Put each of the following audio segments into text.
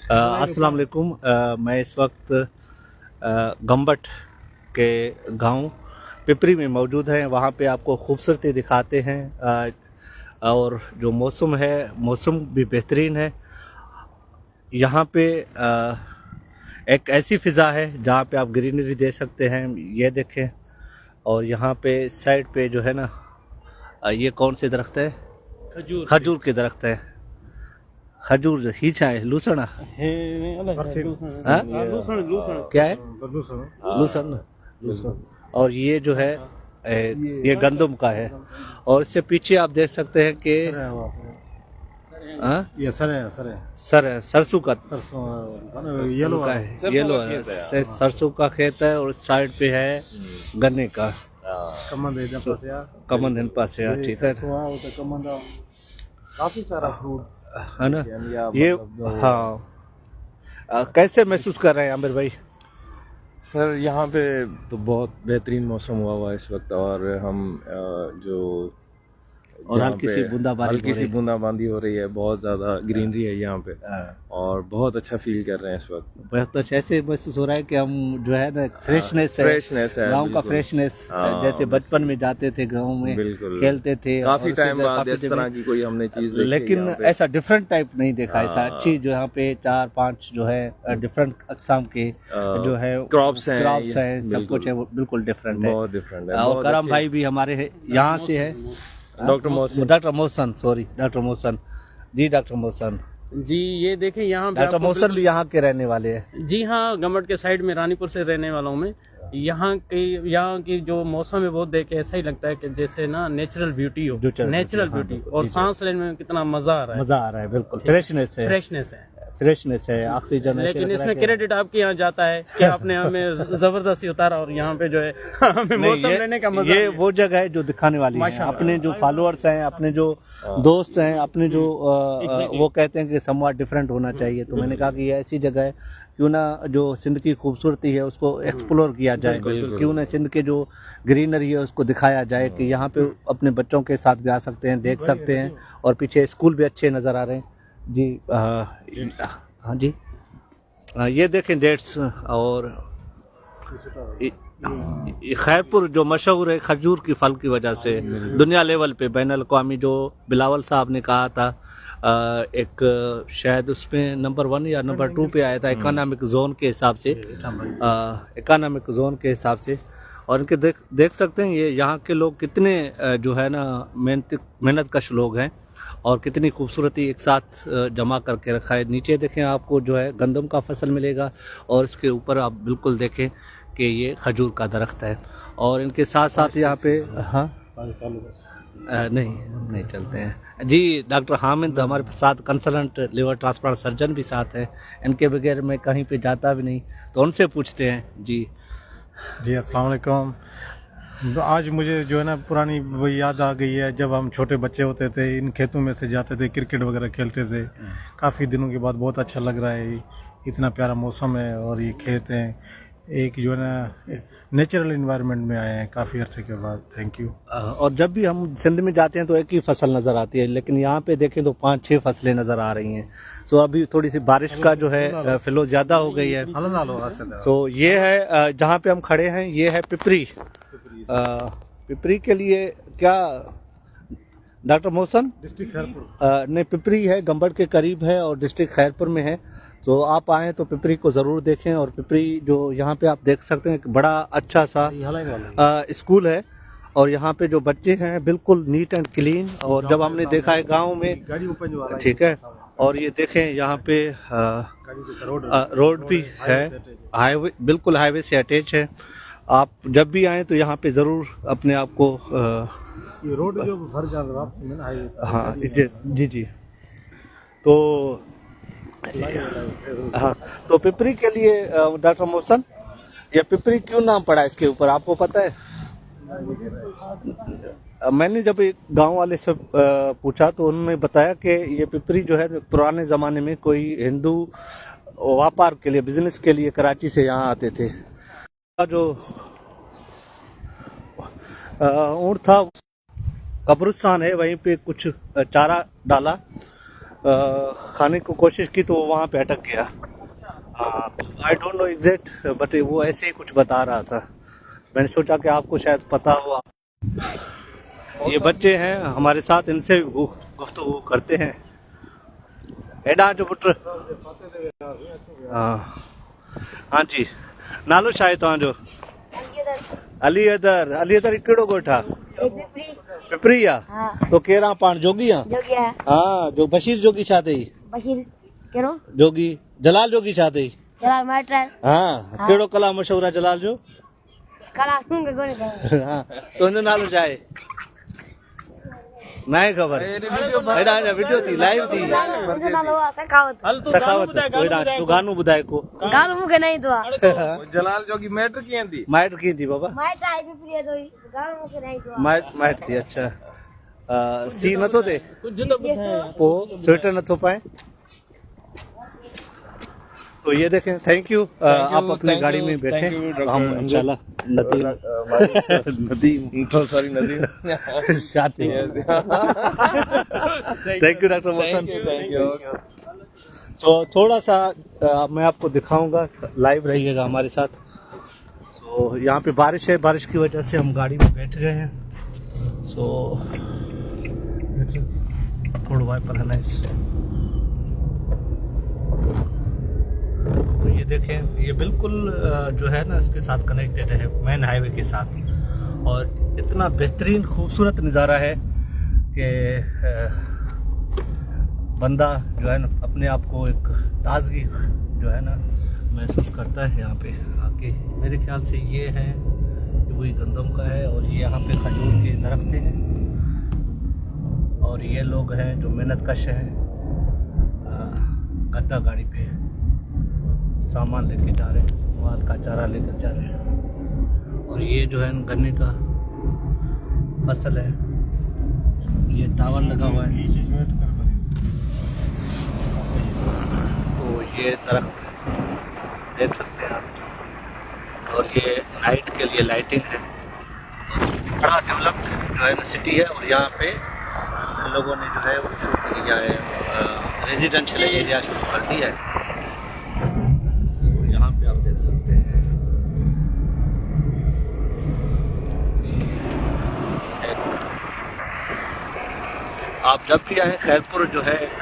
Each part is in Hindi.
अस्सलाम वालेकुम। मैं इस वक्त गम्बट के गांव पिपरी में मौजूद हैं। वहाँ पे आपको खूबसूरती दिखाते हैं और जो मौसम है मौसम भी बेहतरीन है। यहाँ पे एक ऐसी फ़िज़ा है जहाँ पे आप ग्रीनरी देख सकते हैं, ये देखें। और यहाँ पे साइड पे जो है ना ये कौन से दरख्त है? खजूर के दरख्त है। खजूर ही चाहे लूसना क्या है? लूसण। और ये जो है ये गंदम का है। और इससे पीछे आप देख सकते हैं कि ये सर है सरसों का येलो का है, येलो है, सरसों का खेत है। और साइड पे है गन्ने का कमन हिन पास है। ठीक है, काफी सारा फ्रूट है ना ये। हाँ, कैसे महसूस कर रहे हैं आमिर भाई? सर यहाँ पे तो बहुत बेहतरीन मौसम हुआ है इस वक्त। और हम जो और हल्की सी बूंदाबांदी हो रही है, बहुत ज़्यादा ग्रीनरी है यहाँ पे और बहुत अच्छा फील कर रहे हैं इस वक्त। बहुत अच्छा ऐसे महसूस हो रहा है कि हम जो है ना फ्रेशनेस है गांव का फ्रेशनेस। जैसे बचपन में जाते थे गांव में, बिल्कुल खेलते थे, काफी टाइम बाद इस तरह की कोई हमने चीज देखी, लेकिन ऐसा डिफरेंट टाइप नहीं देखा। ऐसा अच्छी जो यहाँ पे 4-5 जो है डिफरेंट अक़साम के जो है क्रॉप्स हैं, सब कुछ है, वो बिल्कुल डिफरेंट है, बहुत डिफरेंट है। और करम भाई भी हमारे यहाँ से है, डॉक्टर मोहसन जी। डॉक्टर मोहसन जी, ये देखें यहाँ डॉक्टर मोहसन भी यहाँ के रहने वाले हैं। जी हाँ, गम्बट के साइड में रानीपुर से रहने वाला हूँ मैं। यहाँ की जो मौसम है वो देख के ऐसा ही लगता है कि जैसे ना नेचुरल ब्यूटी हो, नेचुरल ब्यूटी। और सांस लेने में कितना मजा आ रहा है, बिल्कुल फ्रेशनेस है, ऑक्सीजन। लेकिन इसमें क्रेडिट आपके यहाँ जाता है कि आपने हमें जबरदस्ती उतारा और यहाँ पे जो है हमें मौसम लेने का मजा। ये वो जगह है जो दिखाने वाली है। अपने जो फॉलोअर्स हैं, अपने जो दोस्त हैं, अपने जो वो कहते हैं कि समवॉट डिफरेंट होना चाहिए, तो मैंने कहा कि ये ऐसी जगह है, क्यों ना जो सिंध की खूबसूरती है उसको एक्सप्लोर किया जाए, क्यों ना सिंध के जो ग्रीनरी है उसको दिखाया जाए कि यहाँ पे अपने बच्चों के साथ भी आ सकते हैं, देख सकते हैं। और पीछे स्कूल भी अच्छे नज़र आ रहे हैं जी। हाँ जी, ये देखें डेट्स। और खैरपुर जो मशहूर है खजूर की फल की वजह से, दुनिया लेवल पे बैनुल अक़वामी, जो बिलावल साहब ने कहा था, एक शायद उसमें नंबर 1 या नंबर 2 पे आया था इकोनॉमिक जोन के हिसाब से। और इनके देख सकते हैं ये यहाँ के लोग कितने जो है ना मेहनत कश लोग हैं, और कितनी खूबसूरती एक साथ जमा करके रखा है। नीचे देखें, आपको जो है गंदम का फसल मिलेगा, और इसके ऊपर आप बिल्कुल देखें कि ये खजूर का दरख्त है। और इनके साथ साथ यहाँ पे नहीं चलते हैं जी। डॉक्टर हामिद हमारे साथ कंसल्टेंट लिवर ट्रांसप्लांट सर्जन भी साथ हैं। इनके बगैर मैं कहीं पे जाता भी नहीं, तो उनसे पूछते हैं जी। अस्सलाम वालेकुम। आज मुझे जो है ना पुरानी वो याद आ गई है, जब हम छोटे बच्चे होते थे, इन खेतों में से जाते थे, क्रिकेट वगैरह खेलते थे। काफ़ी दिनों के बाद बहुत अच्छा लग रहा है, इतना प्यारा मौसम है और ये खेत हैं, एक जो है ना नेचुरल इन्वायरमेंट में आए हैं काफ़ी अर्से के बाद। Thank you. और जब भी हम सिंध में जाते हैं तो एक ही फसल नज़र आती है, लेकिन यहाँ पे देखें तो 5-6 फसलें नज़र आ रही हैं। सो अभी थोड़ी सी बारिश का जो है फ्लो ज़्यादा हो गई है। सो ये है जहाँ पे हम खड़े हैं, ये है पिपरी। पिपरी के लिए क्या डॉक्टर मोहसन? डिस्ट्रिक्ट खैरपुर नहीं, पिपरी है, गम्बट के करीब है और डिस्ट्रिक्ट खैरपुर में है। तो आप आएँ तो पिपरी को ज़रूर देखें। और पिपरी जो यहाँ पे आप देख सकते हैं, बड़ा अच्छा सा स्कूल है, और यहाँ पे जो बच्चे हैं बिल्कुल नीट एंड क्लीन। और जब हमने देखा है गांव में, ठीक है। और ये देखें यहाँ पे रोड भी है, हाईवे, बिल्कुल हाईवे से अटैच है। आप जब भी आएँ तो यहाँ पे ज़रूर अपने आप को ये रोड जो भर जा रहा है। हाँ जी। तो हाँ, तो पिपरी के लिए डॉक्टर मोहसन, ये पिपरी क्यों नाम पड़ा इसके ऊपर, आपको पता है? मैंने जब एक गांव वाले से पूछा तो उन्होंने बताया कि ये पिपरी जो है पुराने ज़माने में कोई हिंदू व्यापार के लिए, बिजनेस के लिए कराची से यहाँ आते थे। जो ऊँट था कब्रिस्तान है, वहीं पे कुछ चारा डाला खाने को कोशिश की तो वो वहाँ पे अटक गया. I don't know exact, but वो ऐसे ही कुछ बता रहा था. मैंने सोचा कि आपको शायद पता हो. ये बच्चे हैं हमारे साथ, इनसे गुफ्तगू करते हैं. एडा जो पुट हाँ जी, नालो छा आहे तव्हांजो? अली अदर कहिड़ो ॻोठ आहे? पिपरी आहे. तो केरु आहे पाण? जोगी आहे. हाँ, जो बशीर जोगी छा अथई? जोगी जलाल जोगी छा अथई? हाँ, कहिड़ो कला मशहूर आहे जलाल जो? हाँ, तुंहिंजो नालो छा आहे? ना आहे ख़बर. हेॾा वीडियो थी लाइव थी. सखावत तूं गानो ॿुधाए को. मूंखे न ईंदो आहे. जलाल जोगी मैटर कीअं थी? माइट कीअं थी बाबा? माइट थी. अच्छा, सी नथो थिए पोइ स्वेटर नथो पाए. तो ये देखें. Thank you. आप अपनी गाड़ी में बैठे. हम इंशाल्लाह नदी सॉरी नदी शादी. Thank you doctor Mohsin. तो थोड़ा सा मैं आपको दिखाऊंगा, लाइव रहिएगा हमारे साथ. तो यहाँ पे बारिश है, बारिश की वजह से हम गाड़ी में बैठ गए हैं. सो थोड़ा वाइपर है ना इस. तो ये देखें, ये बिल्कुल जो है ना इसके साथ कनेक्टेड है, मेन हाईवे के साथ. और इतना बेहतरीन खूबसूरत नज़ारा है कि बंदा जो है ना अपने आप को एक ताजगी जो है ना महसूस करता है यहाँ पे आके. मेरे ख्याल से ये है वही गंदम का है, और ये यहाँ पे खजूर के दरख्त हैं. और ये लोग हैं जो मेहनत कश हैं, गद्दा गाड़ी पे सामान लेके जा रहे हैं, माल का चारा लेकर जा रहे हैं. और ये जो है गन्ने का फसल है, ये टावर लगा हुआ है. तो ये दरख्त देख सकते हैं आप. और ये नाइट के लिए लाइटिंग है. बड़ा डेवलप्ड जो है ना सिटी है. और यहाँ पे लोगों ने जो है वो शुरू किया है, रेजिडेंशियल एरिया शुरू कर दिया है. यहाँ पे आप देख सकते हैं. आप जब भी आए, खैरपुर जो है एक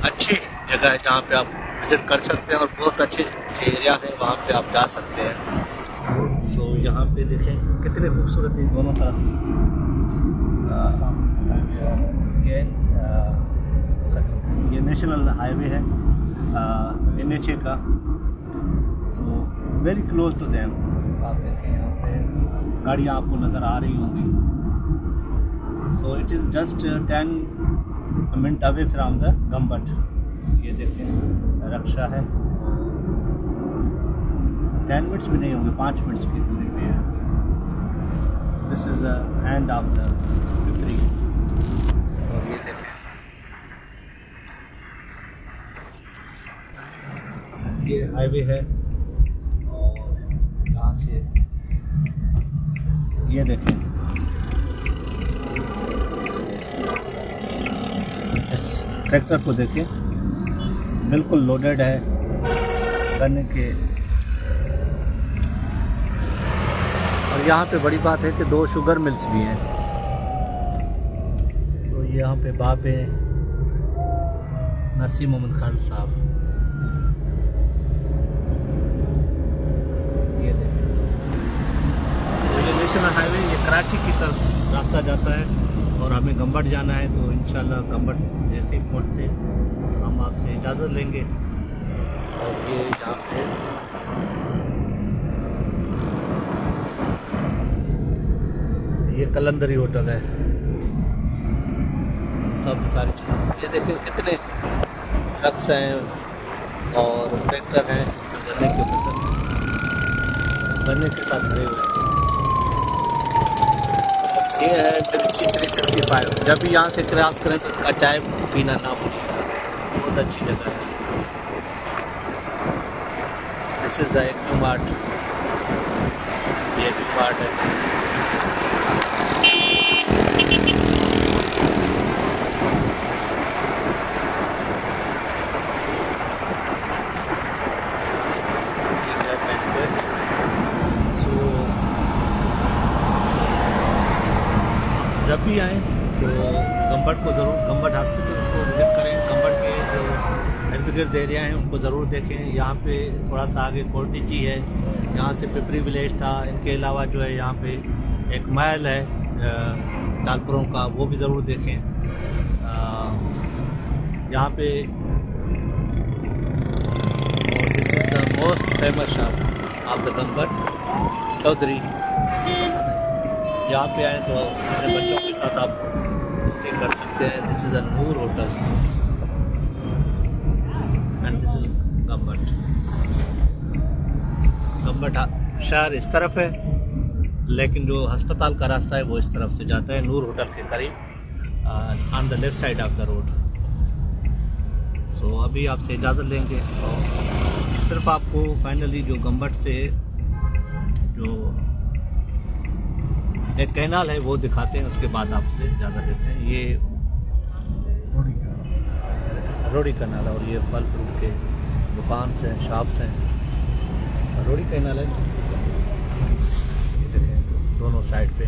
अच्छी जगह है जहाँ पे आप विजिट कर सकते हैं, और बहुत अच्छे से एरिया है, वहाँ पे आप जा सकते हैं. सो यहाँ पे देखें कितने खूबसूरत है दोनों तरफ. ये नेशनल हाईवे है NH का. So very close to them. आप देखें यहाँ पे गाड़ियाँ आपको नज़र आ रही होंगी. So it is just 10 minute away from the Gambat. ये देखें रक्षा है. 10 मिनट्स भी नहीं होंगे, 5 मिनट्स की दूरी पे है. This is the end of the Pipri. और ये देखें, ये हाईवे है. और यहाँ से ये देखें, इस ट्रैक्टर को देखें, बिल्कुल लोडेड है गन्ने के. और यहाँ पे बड़ी बात है कि 2 शुगर मिल्स भी हैं. तो यहाँ पे बाप है नसीम मोहम्मद खान साहब. ये देखें, तो ये नेशनल हाईवे, ये कराची की तरफ रास्ता जाता है. और हमें गम्बट जाना है. तो इंशाल्लाह गम्बट जैसे ही पहुँचते हम आपसे इजाज़त लेंगे. और ये यहाँ पे ये कलंदरी होटल है. सब सारी चीज़ें ये देखिए, कितने ट्रक्स हैं और ट्रैक्टर हैं जो गन्ने की फसल गन्ने के साथ भरे हुए हैं. ये है ट्रिची 365. जब भी यहाँ से क्रॉस करें तो उसका चाय पीना ना भूलिएगा, बहुत अच्छी जगह है. This is the AQ mart. ये भी मार्ट है. भी आएँ तो गम्बट को ज़रूर, गम्बट हॉस्पिटल को विज़िट करें। गम्बट के जो इर्द गिर्द एरिया हैं उनको ज़रूर देखें। यहाँ पे थोड़ा सा आगे कोर्टिची है, यहाँ से पिपरी विलेज था। इनके अलावा जो है यहाँ पे एक महल है टालपुरों का, वो भी ज़रूर देखें। यहाँ पे this is the most famous shop of the Gambat, Chaudhry. यहाँ पे आए तो अपने बच्चों के साथ आप स्टे कर सकते हैं। This is the Noor hotel and this is Gambat. Gambat शहर इस तरफ है, लेकिन जो अस्पताल का रास्ता है वो इस तरफ से जाता है, नूर होटल के करीब, on the left side of the road. तो अभी आपसे इजाज़त लेंगे और सिर्फ आपको फाइनली जो गम्बट से जो एक कैनाल है वो दिखाते हैं, उसके बाद आपसे इजाज़त लेते हैं। ये रोडी कैनाल और ये फल फ्रूट के दुकान हैं, शॉप्स हैं। रोडी कैनाल है, ये देखें दोनों साइड पे।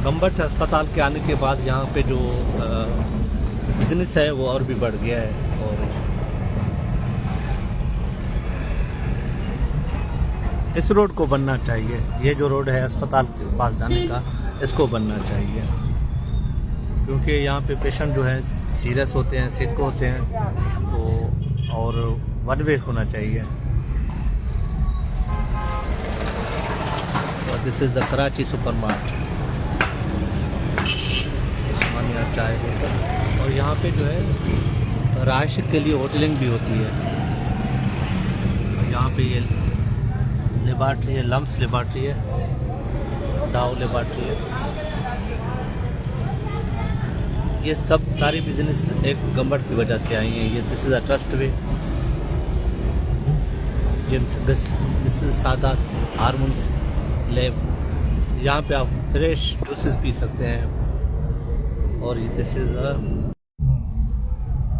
गम्बट अस्पताल के आने के बाद यहाँ पे जो बिजनेस है वो और भी बढ़ गया है। और इस रोड को बनना चाहिए, ये जो रोड है अस्पताल के पास जाने का, इसको बनना चाहिए, क्योंकि यहाँ पे पेशेंट जो है सीरियस होते हैं, सिक होते हैं, तो और वन वे होना चाहिए। और this is the Karachi super mart, Usmania chai hotel. और यहाँ पे जो है रहायश के लिए होटलिंग भी होती है। और यहाँ पे ये लेबार्ट्री है, लम्स लेबार्ट्री है, डाउ लेबार्ट्री है। ये सब सारी बिजनेस एक गम्बट की वजह से आई हैं। ये this is a trust way, this is सादा हारमोन्स लैब। यहाँ पे आप फ्रेश जूसेस पी सकते हैं। और दिस इज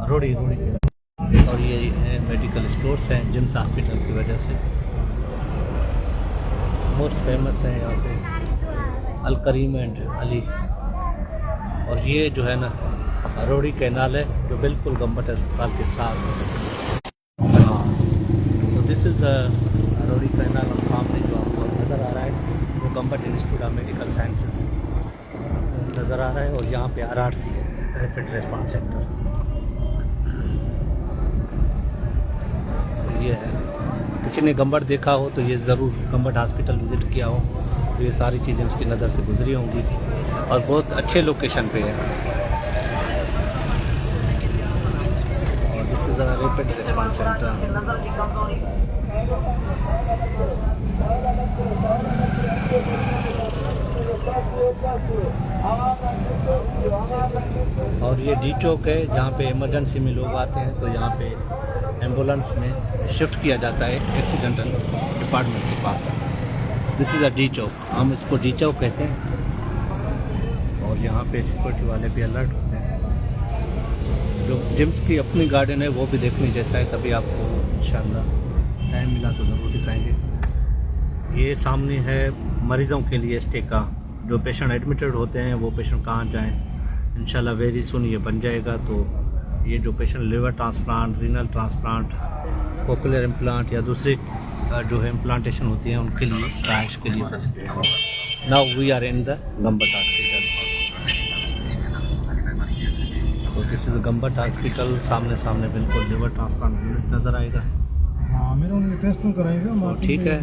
रोडी और ये है मेडिकल स्टोर्स हैं जिम्स हॉस्पिटल की वजह से मोस्ट फेमस है यहाँ पे, अल करीम एंड अली। और ये जो है ना रोडी कैनाल है जो बिल्कुल गम्बट अस्पताल के साथ। तो दिस इज़ द रोडी कैनाल। और सामने जो आपको नज़र आ रहा है वो गम्बट इंस्टीट्यूट ऑफ मेडिकल साइंसेस नज़र आ रहा है। और यहाँ पे RRC है, रैपिड रेस्पॉन्स सेंटर। तो ये है, किसी ने गम्बट देखा हो तो ये ज़रूर गम्बट हॉस्पिटल विज़िट किया हो तो ये सारी चीज़ें उसकी नज़र से गुजरी होंगी और बहुत अच्छे लोकेशन पे है। और this is a rapid response centre. और ये डी चौक है जहाँ पे इमरजेंसी में लोग आते हैं तो यहाँ पे एम्बुलेंस में शिफ्ट किया जाता है एक्सीडेंटल डिपार्टमेंट के पास। दिस इज़ अ डी चौक, हम इसको डी चौक कहते हैं। और यहाँ पे सिक्योरिटी वाले भी अलर्ट होते हैं। जो जिम्स की अपनी गार्डन है वो भी देखने जैसा है, कभी आपको इंशाल्लाह टाइम मिला तो ज़रूर दिखाएंगे। ये सामने है मरीज़ों के लिए स्टे का, जो पेशेंट एडमिटेड होते हैं वो पेशेंट कहाँ जाएँ, इंशाल्लाह वेरी सुन ये बन जाएगा। तो ये जो patient liver transplant, renal transplant, cochlear implant या दूसरी जो है इम्प्लांटेशन होती है उनके लिए रहायश के लिए फैसिलिटी है। Now we are in the Gambat hospital. तो दिस इज गम्बट हॉस्पिटल, सामने सामने बिल्कुल लिवर ट्रांसप्लांट यूनिट नज़र आएगा। ठीक है,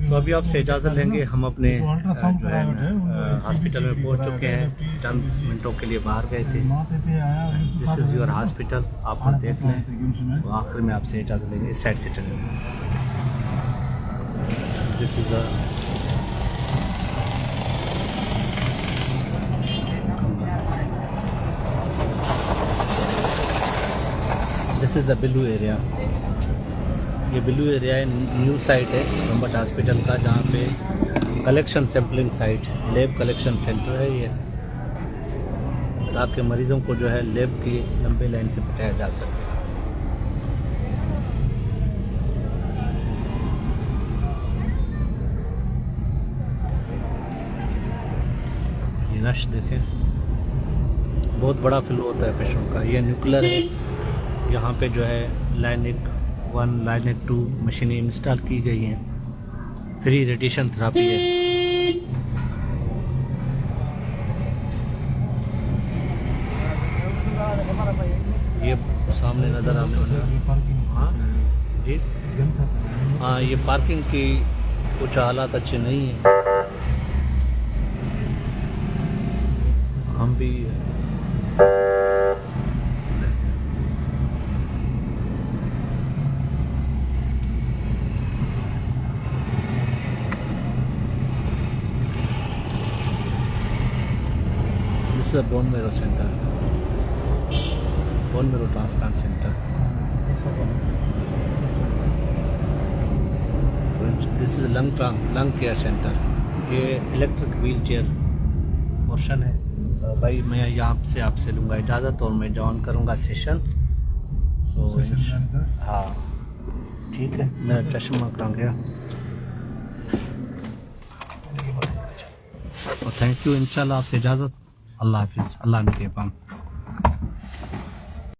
तो अभी आपसे इजाज़त लेंगे, हम अपने जो है हॉस्पिटल में पहुंच चुके हैं। चंद मिनटों के लिए बाहर गए थे। दिस इज़ योर हॉस्पिटल, आप देख लें। तो आखिर में आपसे इजाज़त लेंगे, इस साइड से चलेंगे। This is this is the blue area. ये बिलू एरिया है, न्यू साइट है गम्बट हॉस्पिटल का, जहाँ पे collection sampling site, lab collection centre है ये, ताकि मरीज़ों को जो है लैब की लंबी लाइन से पटाया जा सके। रश देखें, बहुत बड़ा फ्लो होता है फिशों का। ये न्यूक्लियर है, यहाँ पे जो है लाइनिक 1 लाइनिक 2 मशीनें इंस्टॉल की गई हैं। फ्री रेडिएशन थेरापी है। ये सामने नज़र आने वाला, हाँ जी, हाँ ये पार्किंग की कुछ हालात अच्छे नहीं हैं। हम भी this is bone marrow centre, bone marrow transplant centre. This is lung care centre. ये इलेक्ट्रिक व्हील चेयर मोशन है। भाई मैं यहाँ से आपसे लूँगा इजाज़त और मैं जॉइन करूँगा सेशन। हाँ ठीक है, मेरा चश्मा कहाँ गया? और थैंक यू, इंशाल्लाह आपसे इजाज़त। अल्लाह हाफिज़, अल्लाह ने के पाम।